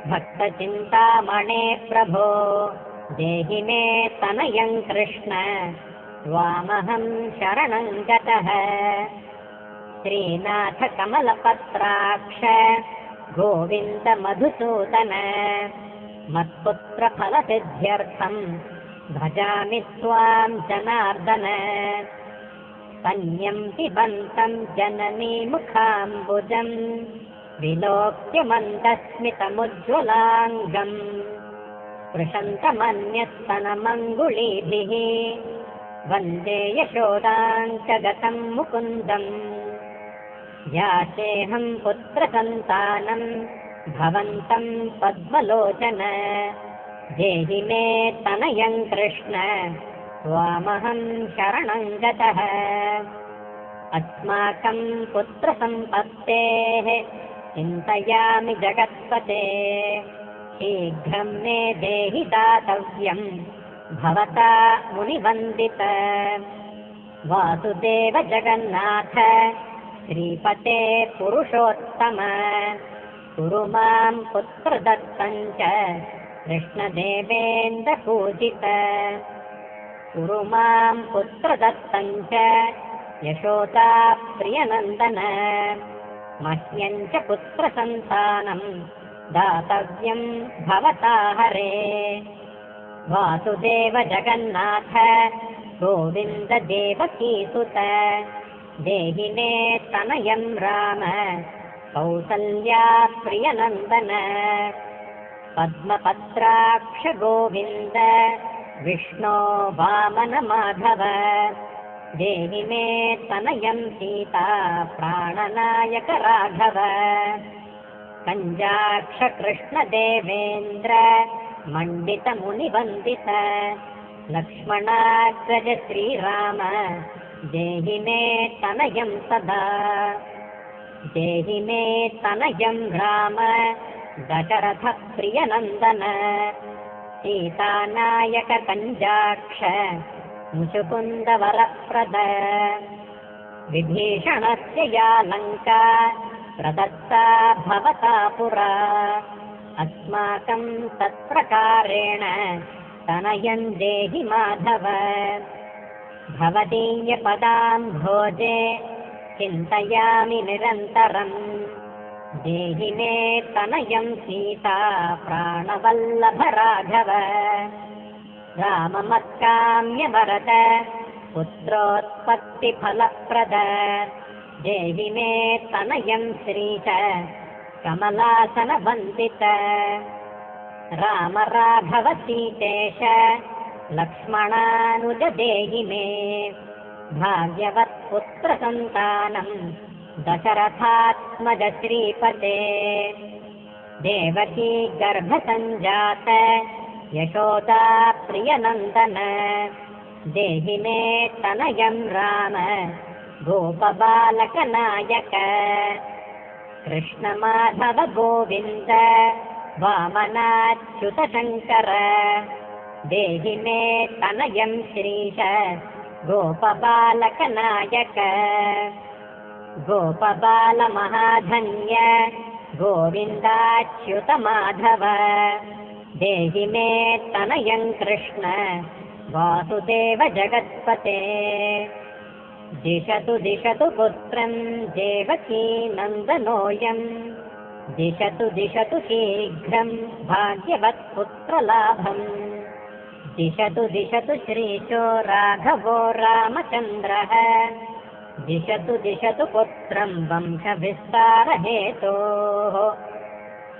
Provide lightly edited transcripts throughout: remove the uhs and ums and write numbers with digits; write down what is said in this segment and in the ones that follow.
भक्तचिन्तामणे प्रभो देहि मे तनयं कृष्ण त्वामहं शरणं गतः। श्रीनाथ कमलपत्राक्ष गोविन्द मधुसूदन मत्पुत्रफलसिद्ध्यर्थं भजामि त्वां जनार्दन। स्तन्यं पिबन्तं जननीमुखाम्बुजं विलोक्य मन्दस्मितमुज्ज्वलाङ्गम् स्पृशन्तमन्यस्तनमङ्गुलीभिः वन्दे यशोदाङ्कगतं मुकुन्दम्। याचेऽहं पुत्रसन्तानं भवन्तं पद्मलोचन देहि मे तनयं कृष्ण त्वामहं शरणं गतः। अस्माकं पुत्रसम्पत्तेः चिन्तयामि जगत्पते शीघ्रं मे देहि दातव्यं भवता मुनिवन्दित। वासुदेव जगन्नाथ श्रीपते पुरुषोत्तम कुरु मां पुत्रदत्तं च कृष्णदेवेन्द्रपूजित। कुरु मां पुत्रदत्तं च यशोदा प्रियनन्दन मह्यं च पुत्रसन्तानं दातव्यं भवता हरे। वासुदेव जगन्नाथ गोविन्द देवकीसुत देहि मे तनयं राम कौसल्या प्रियनन्दन। पद्मपत्राक्ष गोविन्द विष्णो वामन माधव देहि मे तनयं सीता प्राणनायक राघव। कञ्जाक्ष कृष्ण देवेन्द्र मण्डित मुनिवन्दित लक्ष्मणाग्रज श्रीराम देहि मे तनयं सदा। देहि मे तनयं राम दशरथ प्रियनन्दन सीतानायक कञ्जाक्ष मुचुकुन्द वरप्रद। विभीषणस्य या लङ्का प्रदत्ता भवता पुरा अस्माकं तत्प्रकारेण तनयं देहि माधव। भवदीयपदाम्भोजे चिन्तयामि निरन्तरं देहि मे तनयं सीता प्राणवल्लभ राघव। राममत्काम्य वरद पुत्रोत्पत्तिफलप्रद देहि मे तनयं श्रीश कमलासन वन्दित। राम राघव सीतेश लक्ष्मणानुज देहि मे भाग्यवत् पुत्रसन्तानं दशरथात्मज श्रीपते। देवकी गर्भसञ्जात यशोदा प्रियनन्दन देहि मे तनयं राम गोपबालकनायक। कृष्ण माधव गोविन्द वामनाच्युत शङ्कर देहि मे तनयं श्रीश गोपबालकनायक। गोपबालमहाधन्य गोविन्दाच्युत माधव देहि मे तनयं कृष्ण वासुदेव जगत्पते। दिशतु दिशतु पुत्रं देवकी नन्दनोऽयं दिशतु दिशतु शीघ्रं भाग्यवत् पुत्रलाभम्। दिशतु दिशतु श्रीशो राघवो रामचन्द्रः दिशतु दिशतु पुत्रं वंशविस्तारहेतोः।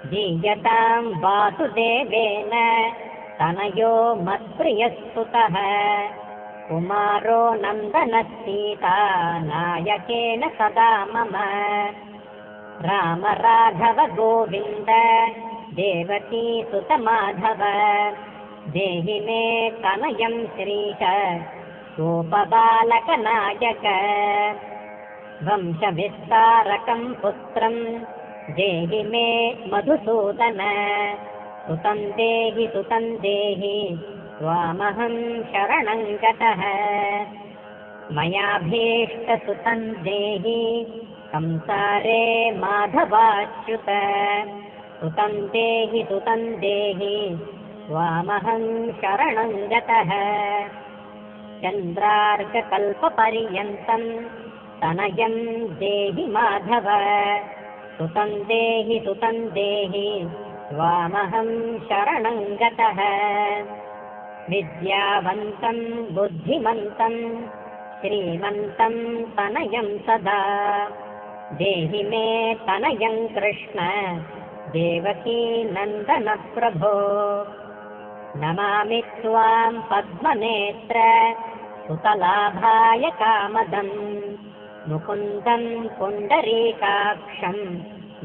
दीयतां वासुदेवेन तनयो मत्प्रियस्तुतः कुमारो नन्दनः सीता नायकेन सदा मम। राम राघव गोविन्द देवकी सुत माधव देहि मे तनयं श्रीश गोपबालकनायक। वंशविस्तारकं पुत्रं देहि मे मधुसूदन सुतं देहि त्वामहं शरणं गतः। मयाभीष्टसुतं देहि संसारे माधवाच्युत सुतं देहि सुतं देहि त्वामहं शरणं गतः चन्द्रार्ककल्पपर्यन्तं तनयं देहि माधव सुतं देहि त्वामहं शरणं गतः विद्यावन्तं बुद्धिमन्तं श्रीमन्तं तनयं सदा देहि मे तनयं कृष्ण देवकी नन्दन प्रभो नमामि त्वां पद्मनेत्र सुतलाभाय कामदं मुकुन्दं पुण्डरीकाक्षं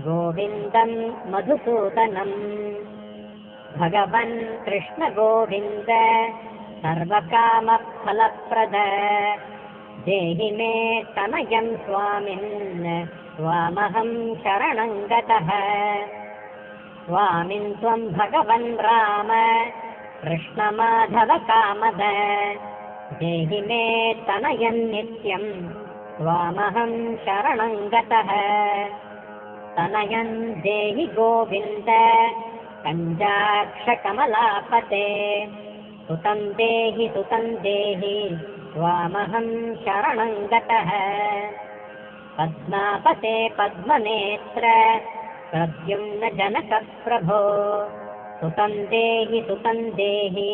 गोविन्दं मधुसूदनं भगवन् कृष्ण गोविन्द सर्वकामफलप्रद देहि मे तनयं स्वामिन् त्वामहं शरणं गतः स्वामिन् त्वं भगवन् राम कृष्णमाधव कामद देहि मे तनयं नित्यं त्वामहं शरणं गतः तनयं देहि गोविन्द कञ्जाक्षकमलापते सुतं देहि त्वामहं शरणं गतः पद्मापते पद्मनेत्र प्रद्युम्न जनकप्रभो सुतं देहि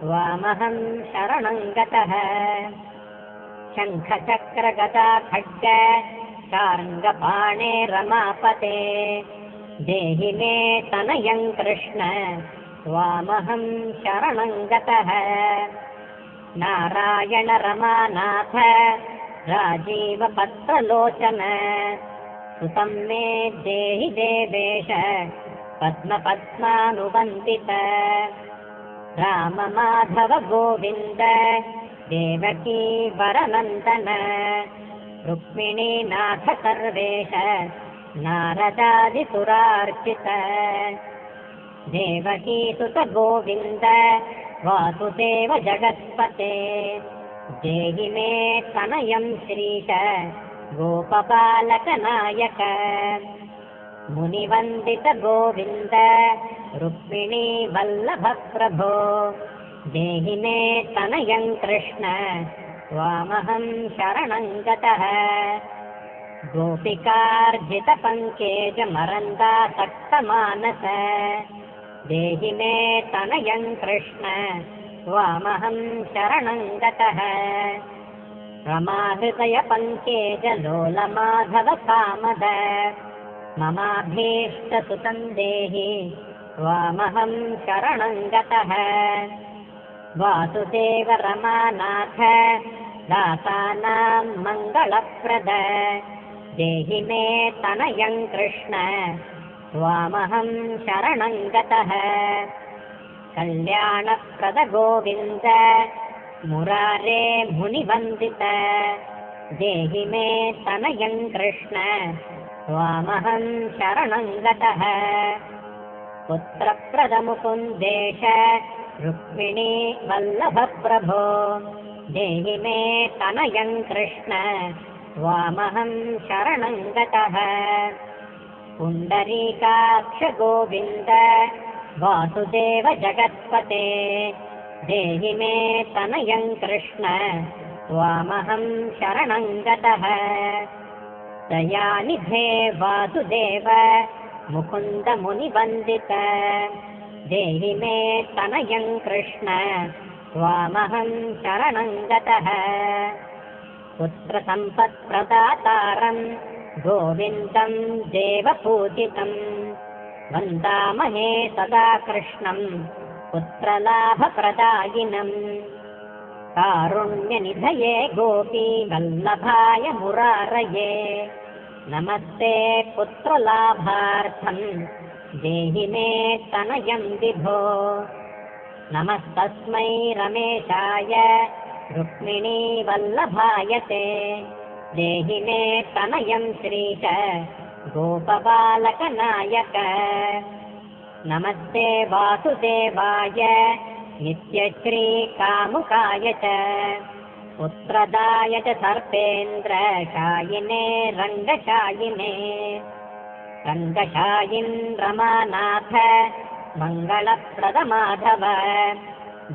त्वामहं शरणं गतः शङ्खचक्रगदा खड्ग शार्ङ्गपाणे रमापते देहि मे तनयं कृष्ण त्वामहं शरणं गतः नारायण रमानाथ राजीवपत्रलोचन सुतं मे देहि देवेश पद्मपद्मानुवन्दित राम माधव गोविन्द देवकी वरनन्दन रुक्मिणीनाथ सर्वेश नारदादिसुरार्चित देवकी सुत गोविन्द वासुदेव जगत्पते देहि मे तनयं श्रीश गोपबालकनायक मुनिवन्दित गोविन्द रुक्मिणी वल्लभ प्रभो देहि मे तनयं कृष्ण त्वामहं शरणं गतः गोपिकार्जितपङ्केजमरन्दासक्तमानस देहि मे तनयं कृष्ण त्वामहं शरणं गतः रमाहृदयपङ्केजलोलमाधव कामद ममाभीष्टसुतं देहि त्वामहं शरणं गतः वासुदेव रमानाथ दासानां मङ्गलप्रद देहि मे तनयं कृष्ण त्वामहं शरणं गतः कल्याणप्रद गोविन्द मुरारे मुनिवन्दित देहि मे तनयं कृष्ण त्वामहं शरणं गतः पुत्रप्रद मुकुन्देश रुक्मिणी वल्लभ प्रभो देहि मे तनयं कृष्ण त्वामहं शरणं गतः पुण्डरीकाक्ष गोविन्द वासुदेव जगत्पते देहि मे तनयं कृष्ण त्वामहं शरणं गतः दयानिधे वासुदेव मुकुन्द मुनिवन्दित देहि मे तनयं कृष्ण त्वामहं शरणं गतः पुत्रसम्पत्प्रदातारं गोविन्दं देवपूजितं वन्दामहे सदा कृष्णं पुत्रलाभप्रदायिनं कारुण्यनिधये गोपीवल्लभाय मुरारये नमस्ते पुत्रलाभार्थं देहि मे तनयं विभो नमस्तस्मै रमेशाय रुक्मिणी वल्लभाय ते देहि मे तनयं श्रीश गोपबालकनायक नमस्ते वासुदेवाय नित्यश्रीकामुकाय च पुत्रदाय च सर्पेन्द्रशायिने रङ्गशायिने रङ्गशायिन्द्रमानाथ मङ्गलप्रदमाधव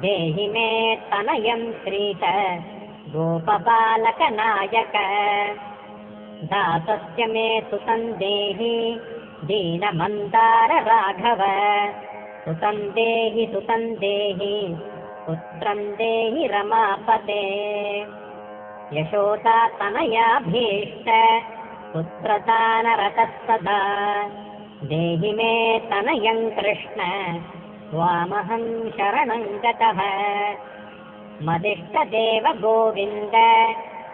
देहि मे तनयं श्रीश गोपबालकनायक दासस्य मे सुतं देहि दीनमन्दार राघव सुतं देहि पुत्रं देहि रमापते यशोदा तनयाभीष्ट पुत्रदानरतः सदा देहि मे तनयं कृष्ण त्वामहं शरणं गतः मदिष्टदेव गोविन्द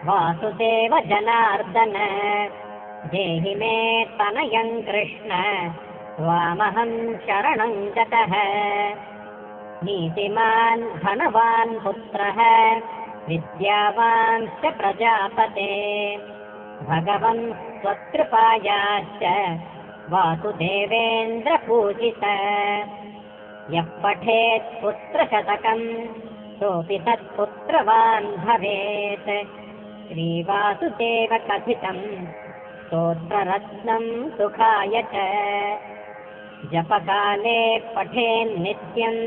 वासुदेव जनार्दन देहि मे तनयं कृष्ण त्वामहं शरणं गतः नीतिमान् धनवान् पुत्रः विद्यावान् च प्रजापते भगवन् स्वकृपायाश्च वासुदेवेन्द्रपूजित यः पठेत् पुत्रशतकं सोऽपि तत्पुत्रवान् भवेत् श्रीवासुदेव कथितं स्तोत्ररत्नं सुखाय च जपकाले पठेन्नित्यं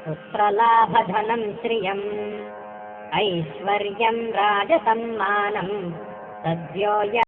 पुत्रलाभधनं श्रियम् ऐश्वर्यं राजसम्मानं सद्यो